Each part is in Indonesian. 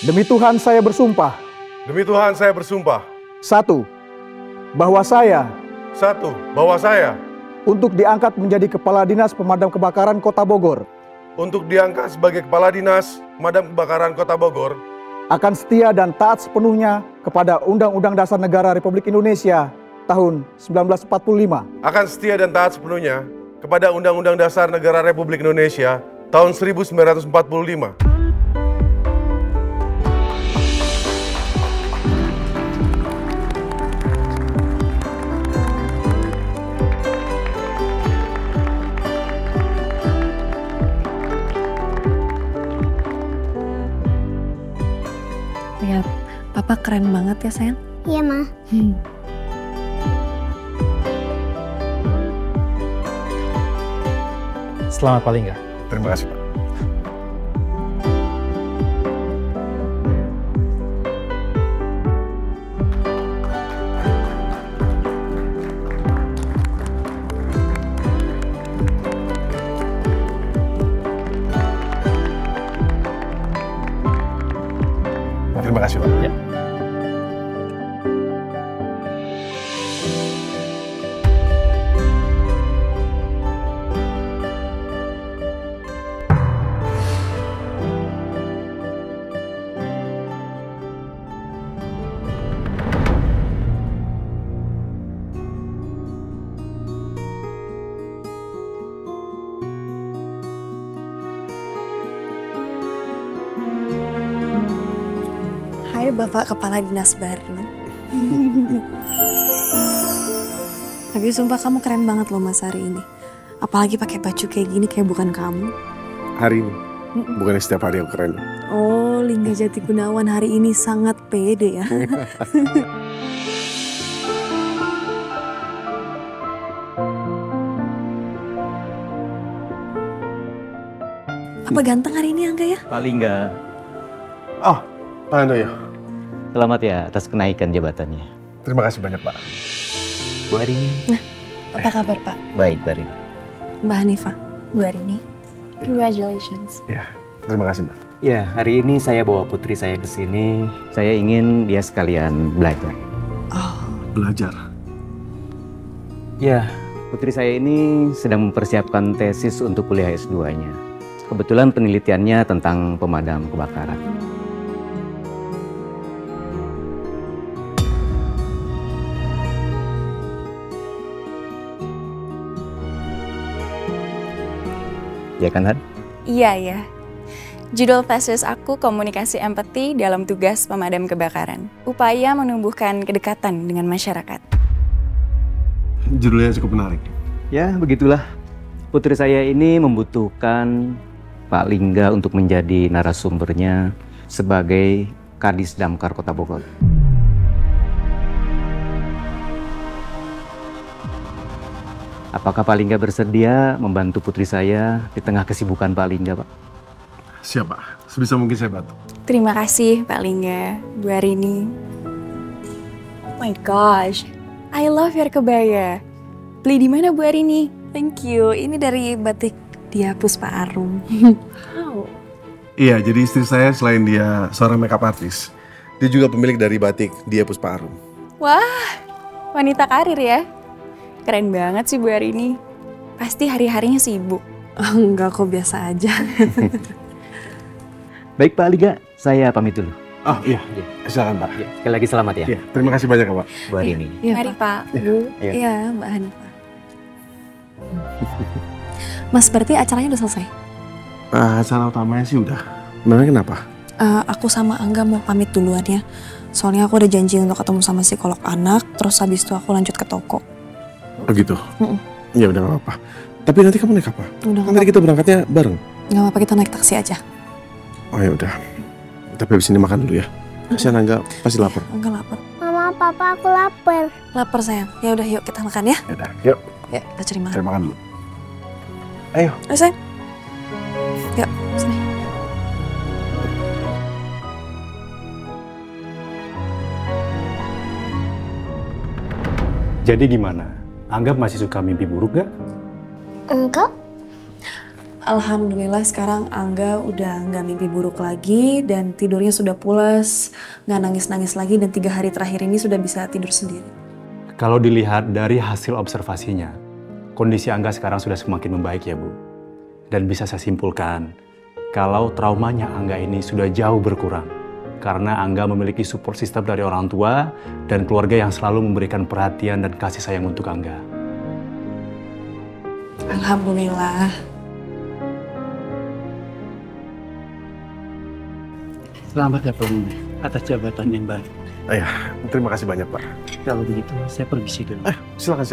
Demi Tuhan saya bersumpah. Demi Tuhan saya bersumpah. 1. Bahwa saya 1. Bahwa saya untuk diangkat menjadi Kepala Dinas Pemadam Kebakaran Kota Bogor untuk diangkat sebagai Kepala Dinas Pemadam Kebakaran Kota Bogor akan setia dan taat sepenuhnya kepada Undang-Undang Dasar Negara Republik Indonesia tahun 1945. akan setia dan taat sepenuhnya kepada Undang-Undang Dasar Negara Republik Indonesia tahun 1945. Ya, Papa keren banget ya sayang. Iya, Ma. Selamat paling nggak? Terima kasih, Pak. Terima kasih, Pak. Ya. Hai Bapak Kepala Dinas baru. Tapi sumpah kamu keren banget loh Mas hari ini. Apalagi pakai baju kayak gini kayak bukan kamu. Hari ini, bukan setiap hari aku keren. Oh, Lingga Jati Gunawan hari ini sangat pede ya. Apa ganteng hari ini Angga ya? Paling nggak. Oh, Pak Handoyo. Selamat ya atas kenaikan jabatannya. Terima kasih banyak, Pak. Bu Arini. Apa kabar Pak? Baik, Bu Arini. Mbak Hanifah, Bu Arini. Congratulations. Ya, terima kasih, Mbak. Ya, hari ini saya bawa putri saya ke sini. Saya ingin dia sekalian belajar. Oh, Belajar. Ya, putri saya ini sedang mempersiapkan tesis untuk kuliah S2-nya. Kebetulan penelitiannya tentang pemadam kebakaran. Ya kan, Han? Iya ya. Judul tesis aku komunikasi empati dalam tugas pemadam kebakaran. Upaya menumbuhkan kedekatan dengan masyarakat. Judulnya cukup menarik. Ya, begitulah. Putri saya ini membutuhkan Pak Lingga untuk menjadi narasumbernya sebagai Kadis Damkar Kota Bogor. Apakah Pak Lingga bersedia membantu putri saya di tengah kesibukan Pak Lingga, Pak? Siap, Pak. Sebisa mungkin saya bantu. Terima kasih Pak Lingga, Bu Arini. Oh my gosh, I love your kebaya. Beli di mana Bu Arini? thank you. Ini dari batik Dia Puspa Arum. Wow. Iya, jadi istri saya selain dia seorang makeup artist, dia juga pemilik dari batik Dia Puspa Arum. Wah, wanita karir ya. Keren banget sih Bu Arini. Pasti hari-harinya sibuk. Oh, enggak kok, biasa aja. Baik Pak Lingga, saya pamit dulu. Oh iya, silakan Pak. Ya, sekali lagi selamat ya, Iya, terima kasih banyak Pak. Bu Arini. Iya, Mari Pak, Bu. Iya. Iya, Mbak Hanifah. Mas, berarti acaranya udah selesai? Acara utamanya sih udah. Memangnya kenapa? Aku sama Angga mau pamit duluan ya. Soalnya aku udah janji untuk ketemu sama psikolog anak, terus habis itu aku lanjut ke toko. Oh gitu? Mm-mm. Ya udah gak apa-apa. Tapi nanti kamu naik apa? Udah Kan tadi kita berangkatnya bareng. nggak apa-apa, kita naik taksi aja. Oh ya udah. Tapi habis ini makan dulu ya. Kasihan Angga pasti lapar. Angga lapar. Mama, Papa, aku lapar. Lapar sayang. Ya udah, yuk kita makan ya. Ya udah, yuk Ya, kita cari makan. saya makan dulu. Ayo. Ayo sayang. Yuk, sini. Jadi gimana? Anggap masih suka mimpi buruk gak? Enggak? Alhamdulillah sekarang Angga udah nggak mimpi buruk lagi dan tidurnya sudah pulas, nggak nangis-nangis lagi dan 3 hari terakhir ini sudah bisa tidur sendiri. Kalau dilihat dari hasil observasinya, kondisi Angga sekarang sudah semakin membaik ya Bu. Dan bisa saya simpulkan, kalau traumanya Angga ini sudah jauh berkurang. Karena Angga memiliki support system dari orang tua dan keluarga yang selalu memberikan perhatian dan kasih sayang untuk Angga. Alhamdulillah. Selamat ya Pak Bunda, atas jabatan yang baik. Ayah, terima kasih banyak Pak. Kalau begitu, saya permisi dulu. Silakan.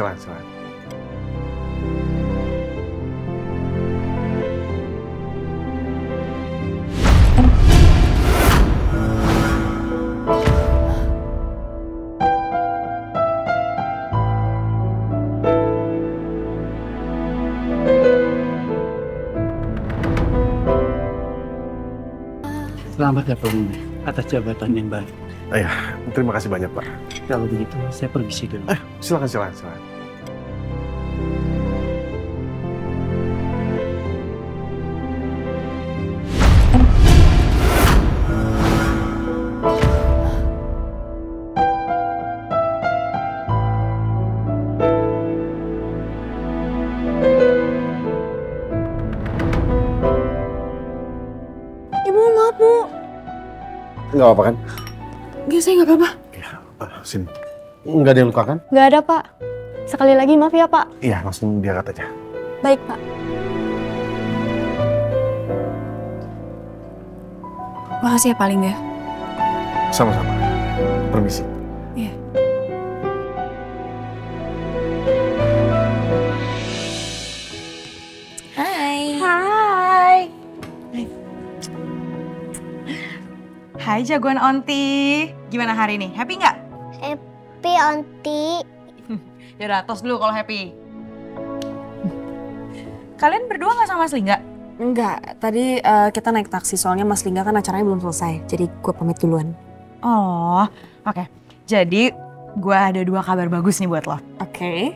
Selamat ya Pak Bunda, atas jabatan yang baik. Ayah, terima kasih banyak Pak. Kalau begitu, saya permisi dulu. Silakan. Ibu maaf Bu. Nggak apa-apa kan? Enggak, saya nggak apa-apa. Sini. Nggak ada yang luka kan? Gak ada, Pak. Sekali lagi maaf ya, Pak. Iya, langsung diangkat aja. Baik, Pak. Makasih ya paling ya. Sama-sama. Permisi. Iya. Hai. Hai jagoan Onti. Gimana hari ini? Happy nggak? Happy, Onti. Yaudah, tos dulu kalau happy. Kalian berdua nggak sama Mas Lingga? Enggak, tadi kita naik taksi soalnya Mas Lingga kan acaranya belum selesai. Jadi gue pamit duluan. Oh, oke. Jadi gue ada 2 kabar bagus nih buat lo. Oke.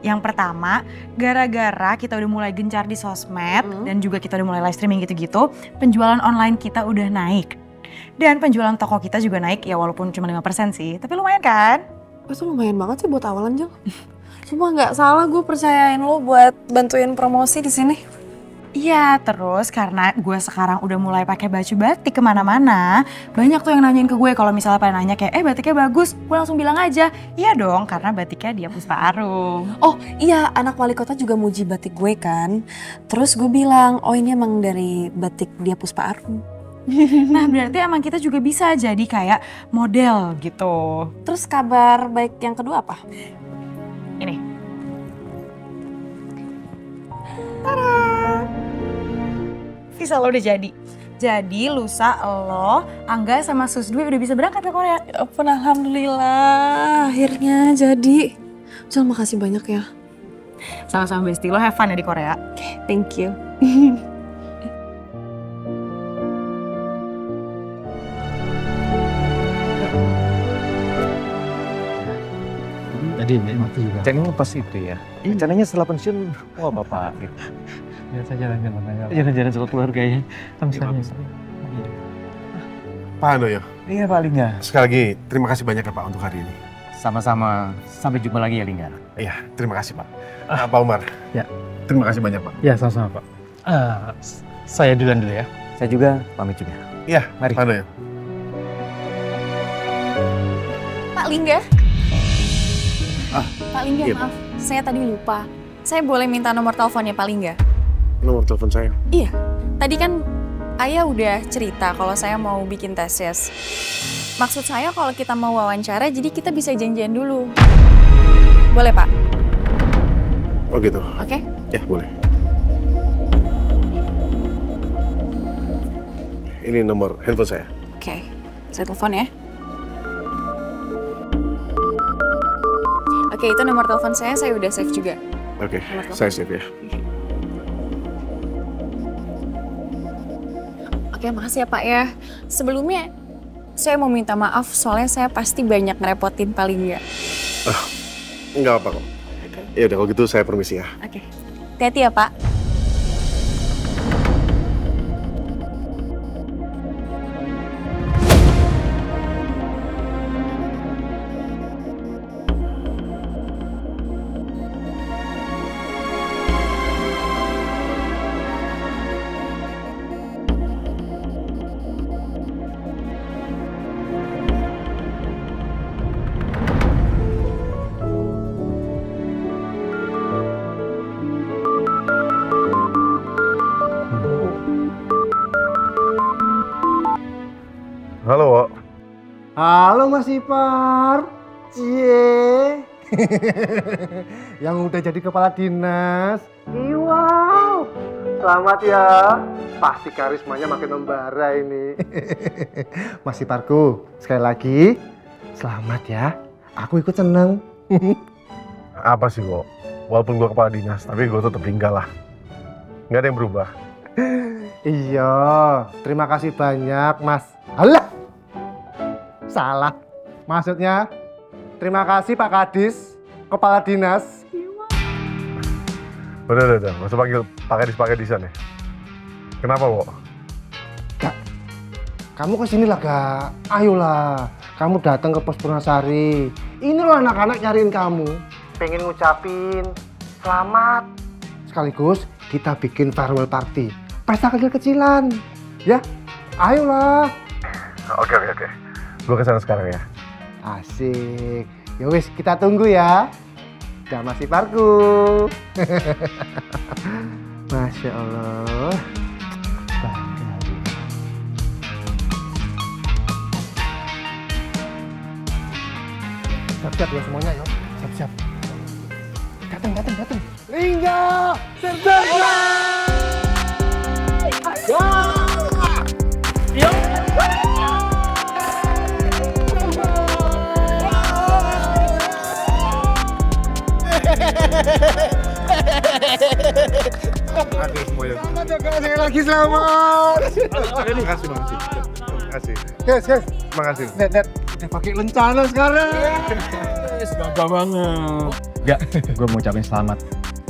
Yang pertama, gara-gara kita udah mulai gencar di sosmed dan juga kita udah mulai live streaming gitu-gitu, penjualan online kita udah naik. Dan penjualan toko kita juga naik, ya walaupun cuma 5% sih, tapi lumayan kan? Itu lumayan banget sih buat awalan, Jel. Cuma nggak salah gue percayain lo buat bantuin promosi di sini. Iya, terus karena gue sekarang udah mulai pakai baju batik kemana-mana, banyak tuh yang nanyain ke gue kalau misalnya pada nanya kayak, batiknya bagus, gue langsung bilang aja, iya dong, karena batiknya Dia Puspa Arum. Oh iya, anak wali kota juga muji batik gue kan. Terus gue bilang, oh ini emang dari batik Dia Puspa Arum. Nah berarti emang kita juga bisa jadi kayak model gitu. Terus kabar baik yang kedua apa? Ini. Tada! Visa lo udah jadi. Jadi lusa lo, Angga sama Susdwi udah bisa berangkat ke Korea. Ya ampun, alhamdulillah akhirnya jadi. Jel, makasih banyak ya. Sama-sama Besti, lo have fun ya di Korea. Oke, thank you. Tadi waktu juga. Rencananya pas itu ya. Rencananya setelah pensiun, wah Bapak gitu. Biasa jalan-jalan aja. Jalan-jalan sama keluarga ya. Misalnya. Pak Handoyo, Iya Pak Lingga. sekali lagi terima kasih banyak ya Pak untuk hari ini. Sama-sama. Sampai jumpa lagi ya Lingga. Iya, terima kasih Pak. Pak Umar. Ya. Terima kasih banyak Pak. Ya, sama-sama Pak. Saya duluan dulu ya. Saya juga pamit juga. Iya, Mari. Pak Handoyo. Pak Lingga. Pak Lingga, Iya, maaf, saya tadi lupa. Saya boleh minta nomor teleponnya Pak Lingga? Nomor telepon saya. Iya, tadi kan Ayah udah cerita kalau saya mau bikin tesis. Maksud saya kalau kita mau wawancara, jadi kita bisa janjian dulu. Boleh Pak? Oh gitu. Oke? Ya, boleh. Ini nomor handphone saya. Oke, saya telepon ya. Oke, itu nomor telepon saya udah save juga. Oke, Nomor telepon. saya save ya. Oke, makasih ya Pak ya. Sebelumnya, saya mau minta maaf soalnya saya pasti banyak ngerepotin Pak Lingga. Enggak apa kok. Ya udah kalau gitu saya permisi ya. Oke, hati-hati ya Pak. Halo, Wok. Halo Mas Ipar. Cie. Yang udah jadi kepala dinas. Wow. Selamat ya. Pasti karismanya makin membara ini. Mas Iparku, sekali lagi selamat ya. Aku ikut seneng. Apa sih, Wok? Walaupun gue kepala dinas, tapi gue tetap tinggal lah. Nggak ada yang berubah. Iya, terima kasih banyak Mas. Alah, salah. Maksudnya, terima kasih Pak Kadis, Kepala Dinas. Udah. Nggak usah panggil Pak Kadisan ya. Kenapa, Wok? Kak, kamu kesini lah, Kak. Ayolah, kamu datang ke Pos Purwasari. Ini loh anak-anak nyariin kamu. Pengen ngucapin selamat. Sekaligus kita bikin farewell party. Pesta kecil-kecilan. Ya, ayolah. Oke. Gue kesana sekarang ya. Asik. Ya wis, kita tunggu ya. Dan Mas Iparku. Masya Allah. Bangga. Siap-siap ya semuanya ya. Siap-siap. Datang. Lingga! Serta! Oke semuanya. Selamat ya guys, sekali lagi selamat. Makasih. Guys. Makasih. Net, udah pakai lencana sekarang. Bangga banget. Gak, gue mau ucapin selamat.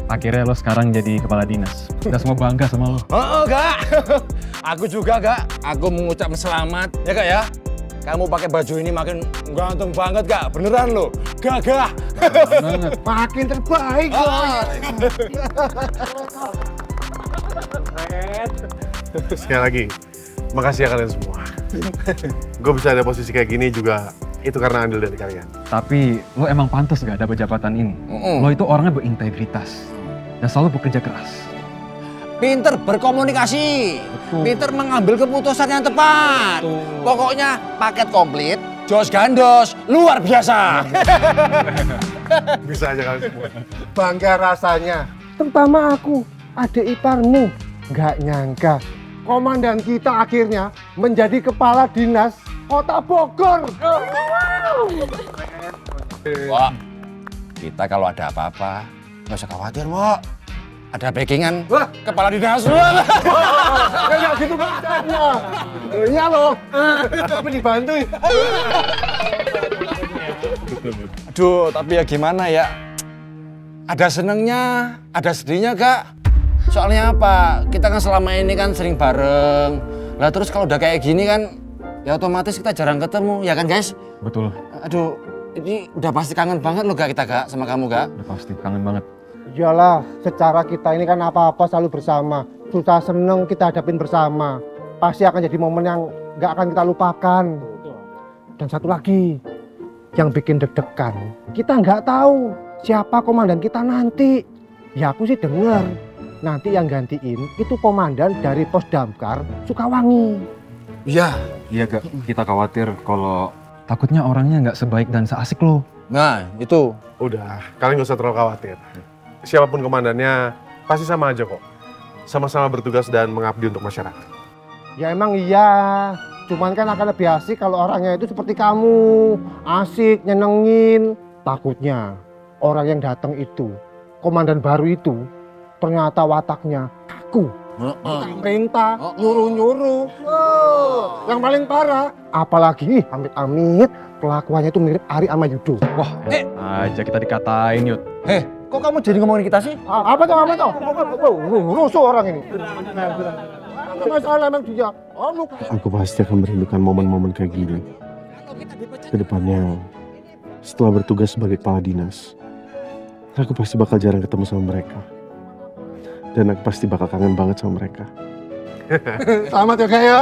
Akhirnya lo sekarang jadi kepala dinas. Kita semua bangga sama lo. Oh, Kak. Aku juga, Kak. Aku mengucapkan selamat. Ya, Kak ya. Kamu pakai baju ini makin ganteng banget, Kak. Beneran lo. Gagah. Banget. Makin terbaik, Sekali lagi, makasih ya kalian semua. Gue bisa ada posisi kayak gini juga itu karena andil dari kalian. Tapi lo emang pantas gak dapat jabatan ini. Lo itu orangnya berintegritas dan selalu bekerja keras. Pinter berkomunikasi. Betul. Pinter mengambil keputusan yang tepat. Betul. Pokoknya paket komplit, jos gandos, luar biasa. Bisa aja kalian semua. Bangga rasanya. Terutama aku, adik iparmu. Nggak nyangka, komandan kita akhirnya menjadi kepala dinas Kota Bogor. Wah, kita kalau ada apa-apa, nggak usah khawatir, Wak. Ada backingan kepala dinas. Kayak gitu bacanya. Iya loh. Tapi dibantu. Aduh, tapi ya gimana ya? Ada senengnya, ada sedihnya, Kak. Soalnya apa? Kita kan selama ini kan sering bareng. Lah terus kalau udah kayak gini kan, ya otomatis kita jarang ketemu, ya kan guys? Betul. Aduh, ini udah pasti kangen banget loh Kak kita, Kak, sama kamu, Kak. Udah pasti kangen banget. Iyalah, secara kita ini kan apa-apa selalu bersama. Susah seneng kita hadapin bersama. Pasti akan jadi momen yang nggak akan kita lupakan. Dan satu lagi, yang bikin deg-degan, kita nggak tahu siapa komandan kita nanti. Ya aku sih dengar, nanti yang gantiin itu komandan dari Pos Damkar Sukawangi. Iya. Iya, Kak. Kita khawatir kalau takutnya orangnya nggak sebaik dan seasik lo. Nah, itu. Udah, kalian gak usah terlalu khawatir. Siapapun komandannya, pasti sama aja kok. Sama-sama bertugas dan mengabdi untuk masyarakat. Ya emang iya, cuman kan akan lebih asik kalau orangnya itu seperti kamu. Asik, nyenengin. Takutnya orang yang datang itu, komandan baru itu, ternyata wataknya kaku. Perintah, nyuruh-nyuruh. Yang paling parah, apalagi amit-amit kelakuannya itu mirip Ari sama Yudo. Wah, aja kita dikatain, Yud. Kok kamu jadi ngomongin kita sih? Apa tuh? Rusuh orang ini. Masalah emang dia. Aku pasti akan merindukan momen-momen kayak gini. Kedepannya, setelah bertugas sebagai kepala dinas, aku pasti bakal jarang ketemu sama mereka. Dan aku pasti bakal kangen banget sama mereka. Selamat ya, Kak ya.